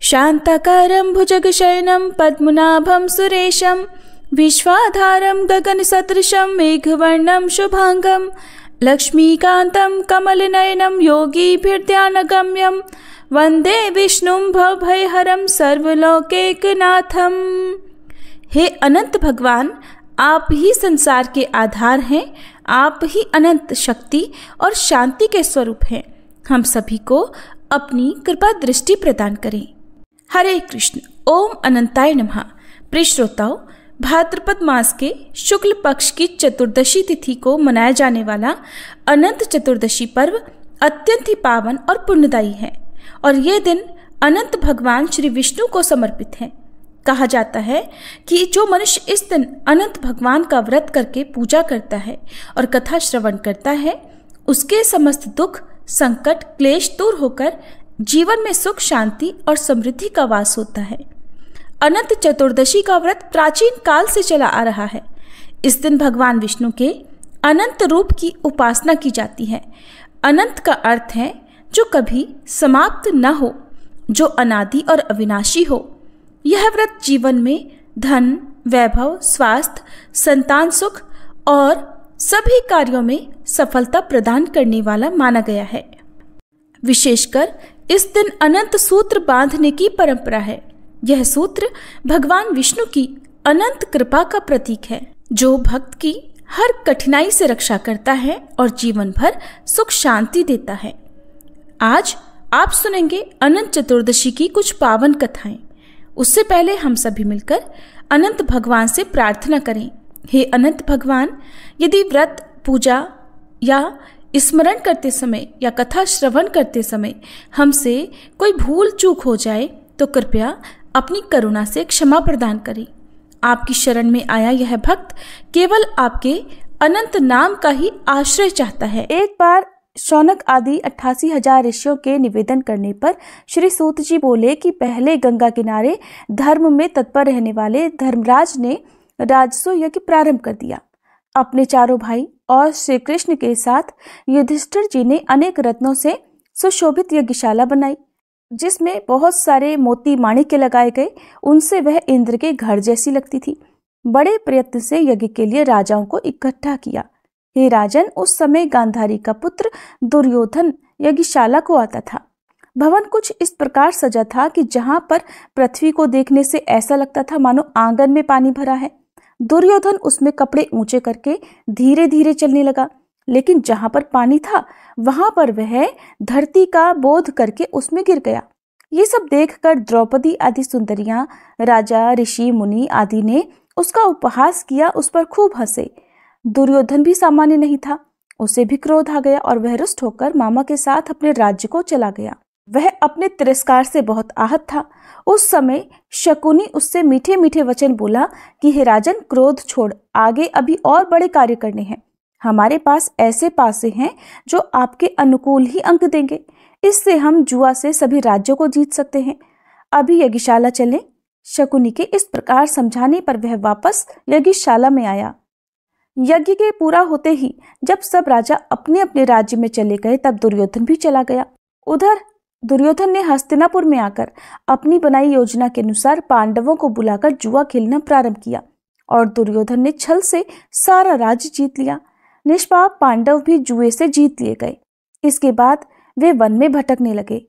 शांताकारं भुजगशयनं पद्मनाभं सुरेशं विश्वाधारं गगनसदृशं मेघवर्णं शुभांगं लक्ष्मीकान्तं कमलनयनं योगीभिर्ध्यानगम्यं वंदे विष्णुं भवभयहरं सर्वलोकैकनाथं। हे अनंत भगवान, आप ही संसार के आधार हैं, आप ही अनंत शक्ति और शांति के स्वरूप हैं। हम सभी को अपनी कृपा दृष्टि प्रदान करें। हरे कृष्ण। ओम अनंताय नमः। प्रिय श्रोताओं, भाद्रपद मास के शुक्ल पक्ष की चतुर्दशी तिथि को मनाया जाने वाला अनंत चतुर्दशी पर्व अत्यंत ही पावन और पुण्यदायी है और ये दिन अनंत भगवान श्री विष्णु को समर्पित है। कहा जाता है कि जो मनुष्य इस दिन अनंत भगवान का व्रत करके पूजा करता है और कथा श्रवण करता है, उसके समस्त दुख, संकट, क्लेश दूर होकर जीवन में सुख, शांति और समृद्धि का वास होता है। अनंत चतुर्दशी का व्रत प्राचीन काल से चला आ रहा है। इस दिन भगवान विष्णु के अनंत रूप की उपासना की जाती है। अनंत का अर्थ है जो कभी समाप्त न हो, जो अनादि और अविनाशी हो। यह व्रत जीवन में धन, वैभव, स्वास्थ्य, संतान सुख और सभी कार्यों में सफलता प्रदान करने वाला माना गया है। विशेषकर इस दिन अनंत सूत्र बांधने की परंपरा है। यह सूत्र भगवान विष्णु की अनंत कृपा का प्रतीक है, जो भक्त की हर कठिनाई से रक्षा करता है और जीवन भर सुख शांति देता है। आज आप सुनेंगे अनंत चतुर्दशी की कुछ पावन कथाएं। उससे पहले हम सभी मिलकर अनंत भगवान से प्रार्थना करें। हे अनंत भगवान, यदि व्रत, पूजा या स्मरण करते समय या कथा श्रवण करते समय हमसे कोई भूल चूक हो जाए तो कृपया अपनी करुणा से क्षमा प्रदान करें। आपकी शरण में आया यह भक्त केवल आपके अनंत नाम का ही आश्रय चाहता है। एक बार शौनक आदि 88,000 ऋषियों के निवेदन करने पर श्री सूत जी बोले कि पहले गंगा किनारे धर्म में तत्पर रहने वाले धर्मराज ने राजस्व यज्ञ प्रारंभ कर दिया। अपने चारों भाई और श्री कृष्ण के साथ युधिष्ठिर जी ने अनेक रत्नों से सुशोभित यज्ञशाला बनाई, जिसमें बहुत सारे मोती माणिक्य लगाए गए। उनसे वह इंद्र के घर जैसी लगती थी। बड़े प्रयत्न से यज्ञ के लिए राजाओं को इकट्ठा किया। हे राजन, उस समय गांधारी का पुत्र दुर्योधन यज्ञशाला को आता था। भवन कुछ इस प्रकार सजा था कि जहां पर पृथ्वी को देखने से ऐसा लगता था मानो आंगन में पानी भरा है। दुर्योधन उसमें कपड़े ऊंचे करके धीरे धीरे चलने लगा, लेकिन जहां पर पानी था वहां पर वह धरती का बोध करके उसमें गिर गया। ये सब देखकर द्रौपदी आदि सुंदरियां, राजा, ऋषि, मुनि आदि ने उसका उपहास किया, उस पर खूब हंसे। दुर्योधन भी सामान्य नहीं था। उसे भी क्रोध आ गया और वह रुष्ट होकर मामा के साथ अपने राज्य को चला गया। वह अपने तिरस्कार से बहुत आहत था। उस समय शकुनी उससे मीठे मीठे वचन बोला कि हे राजन, क्रोध छोड़, आगे अभी और बड़े कार्य करने हैं। हमारे पास ऐसे पासे हैं जो आपके अनुकूल ही अंक देंगे। इससे हम जुआ से सभी राज्यों को जीत सकते हैं। अभी यज्ञशाला चलें। शकुनी के इस प्रकार समझाने पर वह वापस यज्ञशाला में आया। यज्ञ के पूरा होते ही जब सब राजा अपने अपने राज्य में चले गए, तब दुर्योधन भी चला गया। उधर दुर्योधन ने हस्तिनापुर में आकर अपनी बनाई योजना के अनुसार पांडवों को बुलाकर जुआ खेलना प्रारंभ किया और दुर्योधन ने छल से सारा राज्य जीत लिया। निष्पाप पांडव भी जुए से जीत लिए गए। इसके बाद वे वन में भटकने लगे।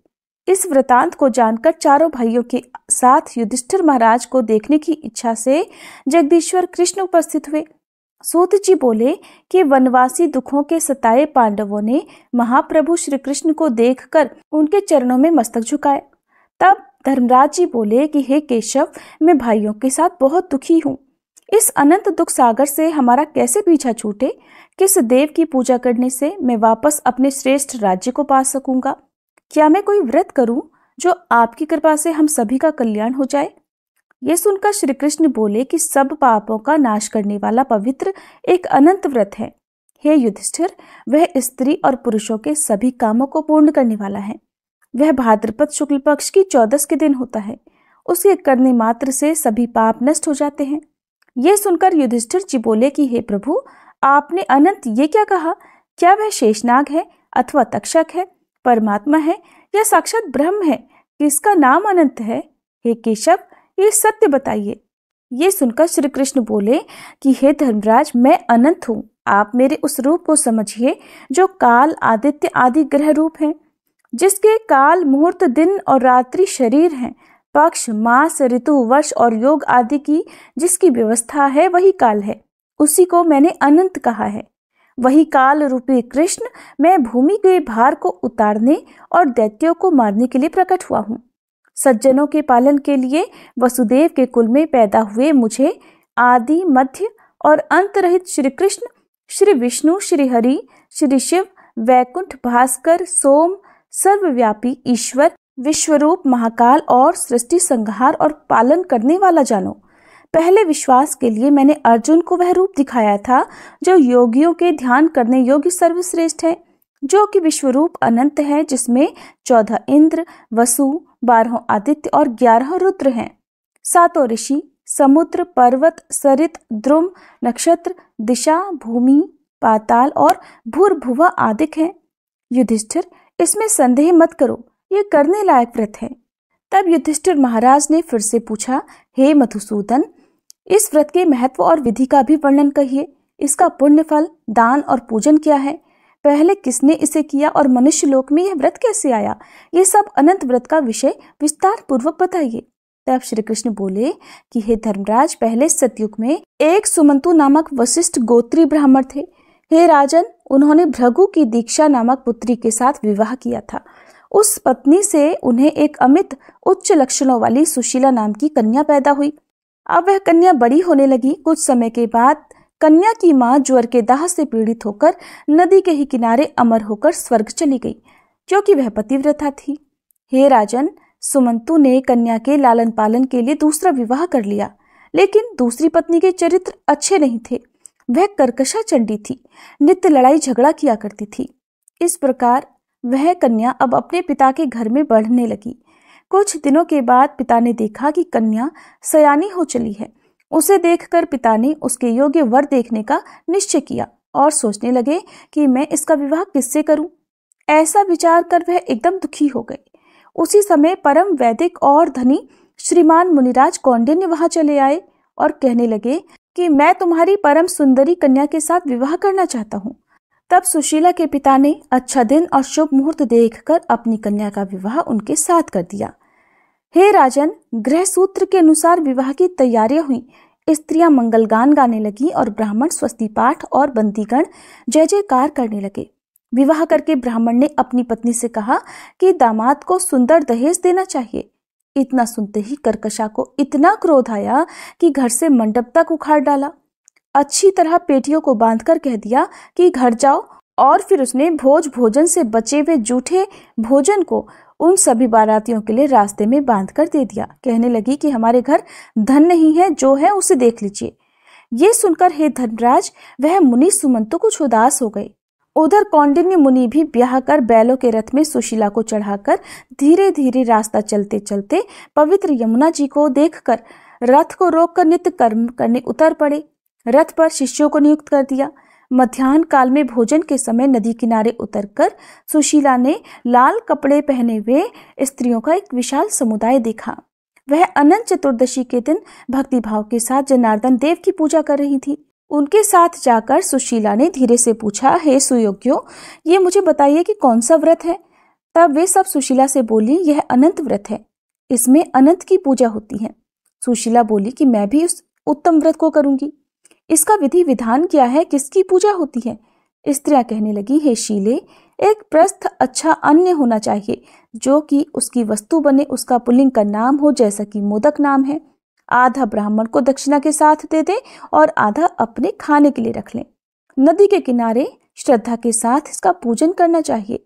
इस वृतांत को जानकर चारों भाइयों के साथ युधिष्ठिर महाराज को देखने की इच्छा से जगदीश्वर कृष्ण उपस्थित हुए। सूत जी बोले कि वनवासी दुखों के सताए पांडवों ने महाप्रभु श्री कृष्ण को देखकर उनके चरणों में मस्तक झुकाए। तब धर्मराज जी बोले कि हे केशव, मैं भाइयों के साथ बहुत दुखी हूँ। इस अनंत दुख सागर से हमारा कैसे पीछा छूटे? किस देव की पूजा करने से मैं वापस अपने श्रेष्ठ राज्य को पा सकूंगा? क्या मैं कोई व्रत करूं जो आपकी कृपा से हम सभी का कल्याण हो जाए? ये सुनकर श्री कृष्ण बोले कि सब पापों का नाश करने वाला पवित्र एक अनंत व्रत है। हे युधिष्ठिर, वह स्त्री और पुरुषों के सभी कामों को पूर्ण करने वाला है। वह भाद्रपद शुक्ल पक्ष की 14 के दिन होता है। उसके करने मात्र से सभी पाप नष्ट हो जाते हैं। ये सुनकर युधिष्ठिर जी बोले कि हे प्रभु, आपने अनंत ये क्या कहा? क्या वह शेषनाग है अथवा तक्षक है, परमात्मा है या साक्षात ब्रह्म है? कि इसका नाम अनंत है? हे केशव, ये सत्य बताइए। ये सुनकर श्री कृष्ण बोले कि हे धर्मराज, मैं अनंत हूँ। आप मेरे उस रूप को समझिए जो काल, आदित्य आदि ग्रह रूप हैं, जिसके काल, मुहूर्त, दिन और रात्रि शरीर हैं। पक्ष, मास, ऋतु, वर्ष और योग आदि की जिसकी व्यवस्था है वही काल है। उसी को मैंने अनंत कहा है। वही काल रूपी कृष्ण मैं भूमि के भार को उतारने और दैत्यों को मारने के लिए प्रकट हुआ हूँ। सज्जनों के पालन के लिए वसुदेव के कुल में पैदा हुए मुझे आदि, मध्य और अंत रहित श्री कृष्ण, श्री विष्णु, श्री हरि, श्री शिव, वैकुंठ, भास्कर, सोम, सर्वव्यापी ईश्वर, विश्वरूप, महाकाल और सृष्टि संहार और पालन करने वाला जानो। पहले विश्वास के लिए मैंने अर्जुन को वह रूप दिखाया था जो योगियों के ध्यान करने योग्य सर्वश्रेष्ठ है, जो कि विश्वरूप अनंत है, जिसमें 14 इंद्र, वसु, 12 आदित्य और 11 रुद्र हैं। 7 ऋषि, समुद्र, पर्वत, सरित, ध्रुव, नक्षत्र, दिशा, भूमि, पाताल और भूर्भुव आदि हैं। युधिष्ठिर, इसमें संदेह मत करो, ये करने लायक व्रत है। तब युधिष्ठिर महाराज ने फिर से पूछा, हे मधुसूदन, इस व्रत के महत्व और विधि का भी वर्णन कहिए। इसका पुण्य फल, दान और पूजन क्या है? पहले किसने इसे किया और मनुष्य लोक में यह व्रत कैसे आया? ये सब अनंत व्रत का विषय विस्तार पूर्वक बताइए। तब श्री कृष्ण बोले कि हे धर्मराज, पहले सतयुग में एक सुमंतु नामक वशिष्ठ गोत्री ब्राह्मण थे। हे राजन, उन्होंने भृगु की दीक्षा नामक पुत्री के साथ विवाह किया था। उस पत्नी से उन्हें एक अमित उच्च लक्षणों वाली सुशीला नाम की कन्या पैदा हुई। अब वह कन्या बड़ी होने लगी। कुछ समय के बाद कन्या की मां ज्वर के दाह से पीड़ित होकर नदी के ही किनारे अमर होकर स्वर्ग चली गई, क्योंकि वह पतिव्रता थी। हे राजन, सुमंतु ने कन्या के लालन पालन के लिए दूसरा विवाह कर लिया, लेकिन दूसरी पत्नी के चरित्र अच्छे नहीं थे। वह कर्कशा चंडी थी, नित्य लड़ाई झगड़ा किया करती थी। इस प्रकार वह कन्या अब अपने पिता के घर में बढ़ने लगी। कुछ दिनों के बाद पिता ने देखा कि कन्या सयानी हो चली है। उसे देखकर पिता ने उसके योग्य वर देखने का निश्चय किया और सोचने लगे कि मैं इसका विवाह किससे करूं। ऐसा विचार कर वह एकदम दुखी हो गए। उसी समय परम वैदिक और धनी श्रीमान मुनिराज कौंडिन्य वहां चले आए और कहने लगे कि मैं तुम्हारी परम सुंदरी कन्या के साथ विवाह करना चाहता हूँ। तब सुशीला के पिता ने अच्छा दिन और शुभ मुहूर्त देखकर अपनी कन्या का विवाह उनके साथ कर दिया। हे राजन, ग्रह सूत्र के अनुसार विवाह की तैयारियां हुई। स्त्रियां मंगलगान गाने लगी और ब्राह्मण स्वस्ति पाठ और बंदीगण जय जयकार करने लगे। विवाह करके ब्राह्मण ने अपनी पत्नी से कहा कि दामाद को सुंदर दहेज देना चाहिए। इतना सुनते ही कर्कशा को इतना क्रोध आया कि घर से मंडप तक उखाड़ डाला। अच्छी तरह पेटियों को बांधकर कह दिया कि घर जाओ, और फिर उसने भोजन से बचे हुए जूठे भोजन को उन सभी बारातियों के लिए रास्ते में बांधकर दे दिया। कहने लगी कि हमारे घर धन नहीं है, जो है उसे देख लीजिए। ये सुनकर हे धर्मराज, वह मुनि सुमंतु कुछ उदास हो गए। उधर कौंडिन्य मुनि भी ब्याह कर बैलों के रथ में सुशीला को चढ़ाकर धीरे धीरे रास्ता चलते चलते पवित्र यमुना जी को देखकर रथ को रोककर नित्य कर्म करने उतर पड़े। रथ पर शिष्यों को नियुक्त कर दिया। मध्याह्न काल में भोजन के समय नदी किनारे उतरकर सुशीला ने लाल कपड़े पहने हुए स्त्रियों का एक विशाल समुदाय देखा। वह अनंत चतुर्दशी के दिन भक्तिभाव के साथ जनार्दन देव की पूजा कर रही थी। उनके साथ जाकर सुशीला ने धीरे से पूछा, हे सुयोग्यों, ये मुझे बताइए कि कौन सा व्रत है। तब वे सब सुशीला से बोली, यह अनंत व्रत है, इसमें अनंत की पूजा होती है। सुशीला बोली कि मैं भी उस उत्तम व्रत को करूंगी। इसका विधि विधान क्या है, किसकी पूजा होती है? स्त्रियां कहने लगी, हे शीले, एक प्रस्थ अच्छा अन्य होना चाहिए जो कि उसकी वस्तु बने, उसका पुल्लिंग का नाम हो, जैसा कि मोदक नाम है। आधा ब्राह्मण को दक्षिणा के साथ दे दे और आधा अपने खाने के लिए रख लें। नदी के किनारे श्रद्धा के साथ इसका पूजन करना चाहिए।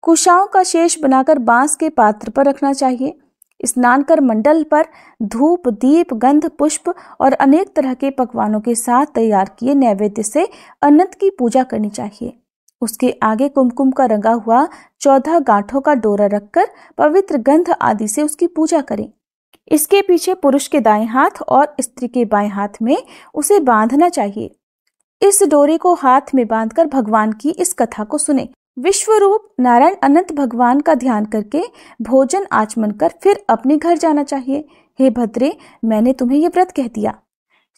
कुशाओं का शेष बनाकर बांस के पात्र पर रखना चाहिए। स्नान कर मंडल पर धूप, दीप, गंध, पुष्प और अनेक तरह के पकवानों के साथ तैयार किए नैवेद्य से अनंत की पूजा करनी चाहिए। उसके आगे कुमकुम का रंगा हुआ 14 गांठों का डोरा रखकर पवित्र गंध आदि से उसकी पूजा करें। इसके पीछे पुरुष के दाएं हाथ और स्त्री के बाएं हाथ में उसे बांधना चाहिए। इस डोरे को हाथ में बांधकर भगवान की इस कथा को सुने। विश्वरूप नारायण अनंत भगवान का ध्यान करके भोजन आचमन कर फिर अपने घर जाना चाहिए। हे भद्रे, मैंने तुम्हें ये व्रत कह दिया।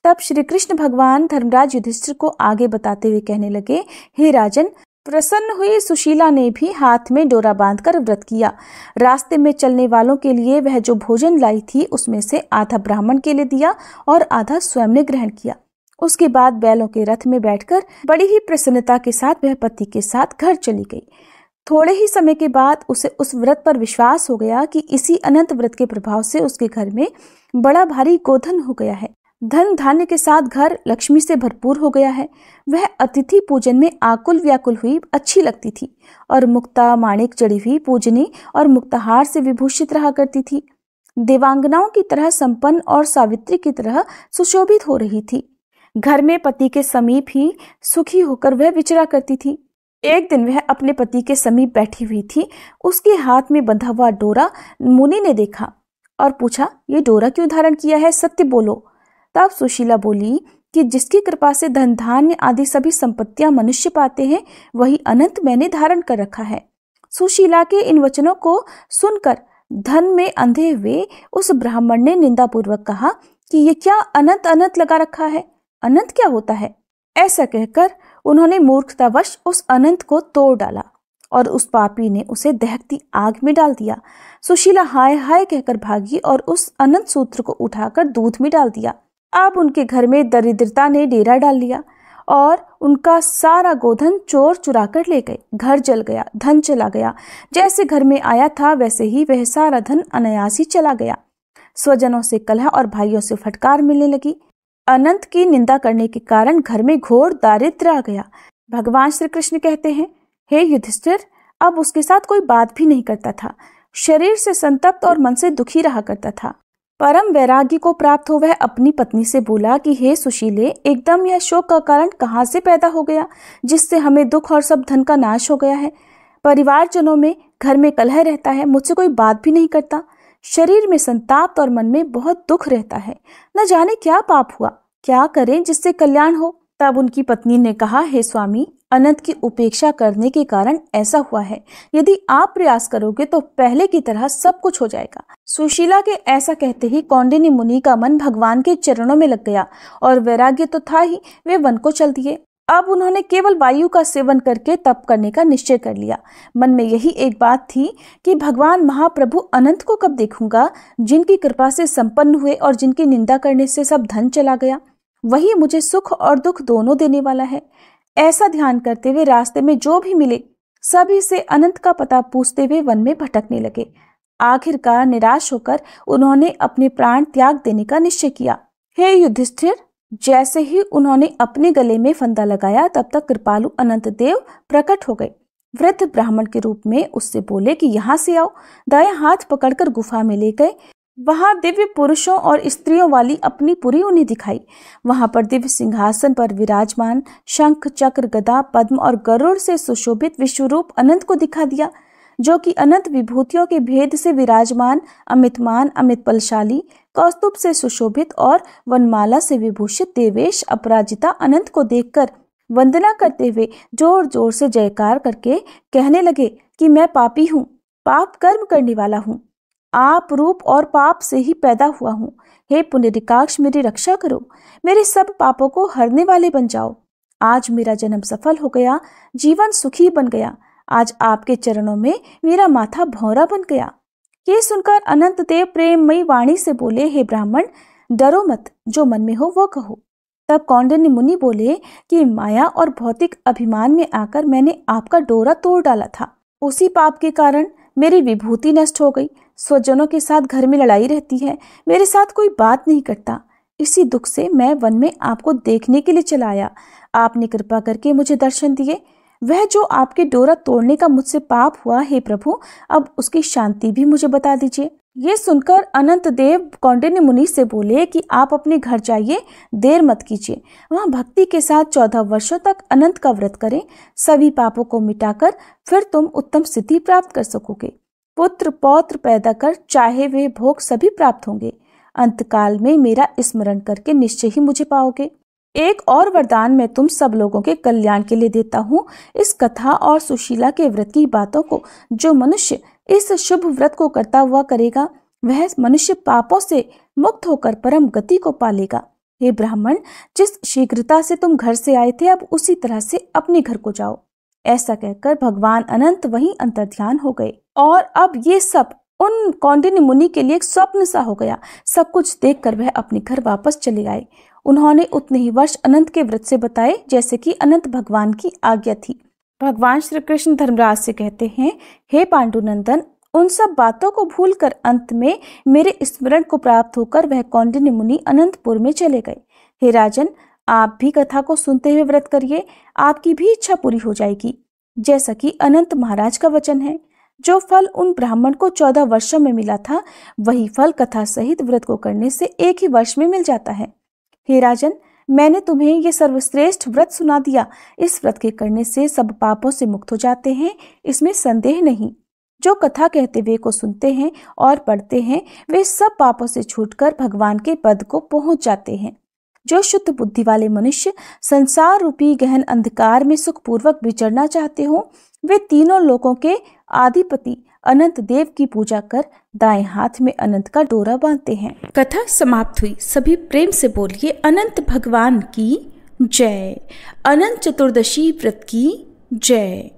तब श्री कृष्ण भगवान धर्मराज युधिष्ठिर को आगे बताते हुए कहने लगे, हे राजन, प्रसन्न हुई सुशीला ने भी हाथ में डोरा बांधकर व्रत किया। रास्ते में चलने वालों के लिए वह जो भोजन लाई थी उसमें से आधा ब्राह्मण के लिए दिया और आधा स्वयं ने ग्रहण किया। उसके बाद बैलों के रथ में बैठकर बड़ी ही प्रसन्नता के साथ वह पति के साथ घर चली गई। थोड़े ही समय के बाद उसे उस व्रत पर विश्वास हो गया कि इसी अनंत व्रत के प्रभाव से उसके घर में बड़ा भारी गोधन हो गया है। धन धान्य के साथ घर लक्ष्मी से भरपूर हो गया है। वह अतिथि पूजन में आकुल व्याकुल हुई अच्छी लगती थी और मुक्ता माणिक जड़ी हुई पूजनी और मुक्ताहार से विभूषित रहा करती थी। देवांगनाओं की तरह संपन्न और सावित्री की तरह सुशोभित हो रही थी। घर में पति के समीप ही सुखी होकर वह विचरा करती थी। एक दिन वह अपने पति के समीप बैठी हुई थी। उसके हाथ में बंधा हुआ डोरा मुनि ने देखा और पूछा, ये डोरा क्यों धारण किया है, सत्य बोलो। तब सुशीला बोली कि जिसकी कृपा से धन धान्य आदि सभी संपत्तियां मनुष्य पाते हैं, वही अनंत मैंने धारण कर रखा है। सुशीला के इन वचनों को सुनकर धन में अंधे हुए उस ब्राह्मण ने निंदापूर्वक कहा कि ये क्या अनंत अनंत लगा रखा है, अनंत क्या होता है। ऐसा कहकर उन्होंने मूर्खतावश उस अनंत को तोड़ डाला और उस पापी ने उसे दहकती आग में डाल दिया। सुशीला हाय हाय कहकर भागी और उस अनंत सूत्र को उठाकर दूध में डाल दिया। अब उनके घर में दरिद्रता ने डेरा डाल लिया और उनका सारा गोधन चोर चुरा कर ले गए। घर जल गया, धन चला गया। जैसे घर में आया था वैसे ही वह सारा धन अनायास ही चला गया। स्वजनों से कलह और भाइयों से फटकार मिलने लगी। अनंत की निंदा करने के कारण घर में घोर दारिद्र्य आ गया। भगवान श्री कृष्ण कहते हैं, हे युधिष्ठिर, अब उसके साथ कोई बात भी नहीं करता था। शरीर से संतप्त और मन से दुखी रहा करता था। परम वैराग्य को प्राप्त हो वह अपनी पत्नी से बोला कि हे सुशीले, एकदम यह शोक का कारण कहाँ से पैदा हो गया जिससे हमें दुख और सब धन का नाश हो गया है। परिवारजनों में घर में कलह रहता है, मुझसे कोई बात भी नहीं करता। शरीर में संताप और मन में बहुत दुख रहता है। न जाने क्या पाप हुआ, क्या करें जिससे कल्याण हो। तब उनकी पत्नी ने कहा, हे स्वामी, अनंत की उपेक्षा करने के कारण ऐसा हुआ है। यदि आप प्रयास करोगे तो पहले की तरह सब कुछ हो जाएगा। सुशीला के ऐसा कहते ही कौंडिन्य मुनि का मन भगवान के चरणों में लग गया और वैराग्य तो था ही, वे वन को चल दिए। अब उन्होंने केवल वायु का सेवन करके तप करने का निश्चय कर लिया। मन में यही एक बात थी कि भगवान महाप्रभु अनंत को कब देखूंगा, जिनकी कृपा से संपन्न हुए और जिनकी निंदा करने से सब धन चला गया। वही मुझे सुख और दुख दोनों देने वाला है। ऐसा ध्यान करते हुए रास्ते में जो भी मिले सभी से अनंत का पता पूछते हुए वन में भटकने लगे। आखिरकार निराश होकर उन्होंने अपने प्राण त्याग देने का निश्चय किया। हे युधिष्ठिर, जैसे ही उन्होंने अपने गले में फंदा लगाया तब तक कृपालु अनंत देव प्रकट हो गए। वृद्ध ब्राह्मण के रूप में उससे बोले कि यहाँ से आओ। दायां हाथ पकड़कर गुफा में ले गए। वहां दिव्य पुरुषों और स्त्रियों वाली अपनी पुरी उन्हें दिखाई। वहां पर दिव्य सिंहासन पर विराजमान शंख चक्र गदा पद्म और गरुड़ से सुशोभित विश्वरूप अनंत को दिखा दिया, जो कि अनंत विभूतियों के भेद से विराजमान अमितमान अमित बलशाली कौस्तुभ से सुशोभित और वनमाला से विभूषित देवेश अपराजिता अनंत को देखकर वंदना करते हुए जोर जोर से जयकार करके कहने लगे कि मैं पापी हूँ, पाप कर्म करने वाला हूँ, आप रूप और पाप से ही पैदा हुआ हूँ। हे पुंडरीकाक्ष, मेरी रक्षा करो, मेरे सब पापों को हरने वाले बन जाओ। आज मेरा जन्म सफल हो गया, जीवन सुखी बन गया। आज आपके चरणों में मेरा माथा भौरा बन गया। ये सुनकर अनंत देव प्रेममयी वाणी से बोले, हे ब्राह्मण, डरो मत, जो मन में हो वो कहो। तब कौंडिन्य मुनि बोले कि माया और भौतिक अभिमान में आकर मैंने आपका डोरा तोड़ डाला था। उसी पाप के कारण मेरी विभूति नष्ट हो गई। स्वजनों के साथ घर में लड़ाई रहती है, मेरे साथ कोई बात नहीं करता। इसी दुख से मैं वन में आपको देखने के लिए चला आया। आपने कृपा करके मुझे दर्शन दिए। वह जो आपके डोरा तोड़ने का मुझसे पाप हुआ, हे प्रभु, अब उसकी शांति भी मुझे बता दीजिए। ये सुनकर अनंत देव कौंडिन्य मुनि से बोले कि आप अपने घर जाइए, देर मत कीजिए। वहां भक्ति के साथ 14 वर्षों तक अनंत का व्रत करें। सभी पापों को मिटाकर फिर तुम उत्तम स्थिति प्राप्त कर सकोगे। पुत्र पौत्र पैदा कर चाहे वे भोग सभी प्राप्त होंगे। अंतकाल में मेरा स्मरण करके निश्चय ही मुझे पाओगे। एक और वरदान मैं तुम सब लोगों के कल्याण के लिए देता हूँ। इस कथा और सुशीला के व्रत की बातों को जो मनुष्य इस शुभ व्रत को करता हुआ करेगा, वह मनुष्य पापों से मुक्त होकर परम गति को पालेगा। हे ब्राह्मण, जिस शीघ्रता से तुम घर से आए थे, अब उसी तरह से अपने घर को जाओ। ऐसा कहकर भगवान अनंत वहीं अंतर्ध्यान हो गए। और अब ये सब उन कौंडिन्य मुनि के लिए एक स्वप्न सा हो गया। सब कुछ देखकर वह अपने घर वापस चले आए। उन्होंने उतने ही वर्ष अनंत के व्रत से बताए जैसे कि अनंत भगवान की आज्ञा थी। भगवान श्री कृष्ण धर्मराज से कहते हैं, हे पांडुनंदन, उन सब बातों को भूलकर अंत में मेरे स्मरण को प्राप्त होकर वह कौंडिन्य मुनि अनंतपुर में चले गए। हे राजन, आप भी कथा को सुनते हुए व्रत करिए, आपकी भी इच्छा पूरी हो जाएगी। जैसा कि अनंत महाराज का वचन है, जो फल उन ब्राह्मण को 14 वर्षों में मिला था, वही फल कथा सहित व्रत को करने से 1 ही वर्ष में मिल जाता है। हे राजन, मैंने तुम्हें ये सर्वश्रेष्ठ व्रत सुना दिया। इस व्रत के करने से सब पापों से मुक्त हो जाते हैं, इसमें संदेह नहीं। जो कथा कहते हुए को सुनते हैं और पढ़ते हैं, वे सब पापों से छूटकर भगवान के पद को पहुंच जाते हैं। जो शुद्ध बुद्धि वाले मनुष्य संसार रूपी गहन अंधकार में सुखपूर्वक विचरना चाहते हो, वे तीनों लोकों के आधिपति अनंत देव की पूजा कर दाएं हाथ में अनंत का डोरा बांधते हैं। कथा समाप्त हुई। सभी प्रेम से बोलिए अनंत भगवान की जय। अनंत चतुर्दशी व्रत की जय।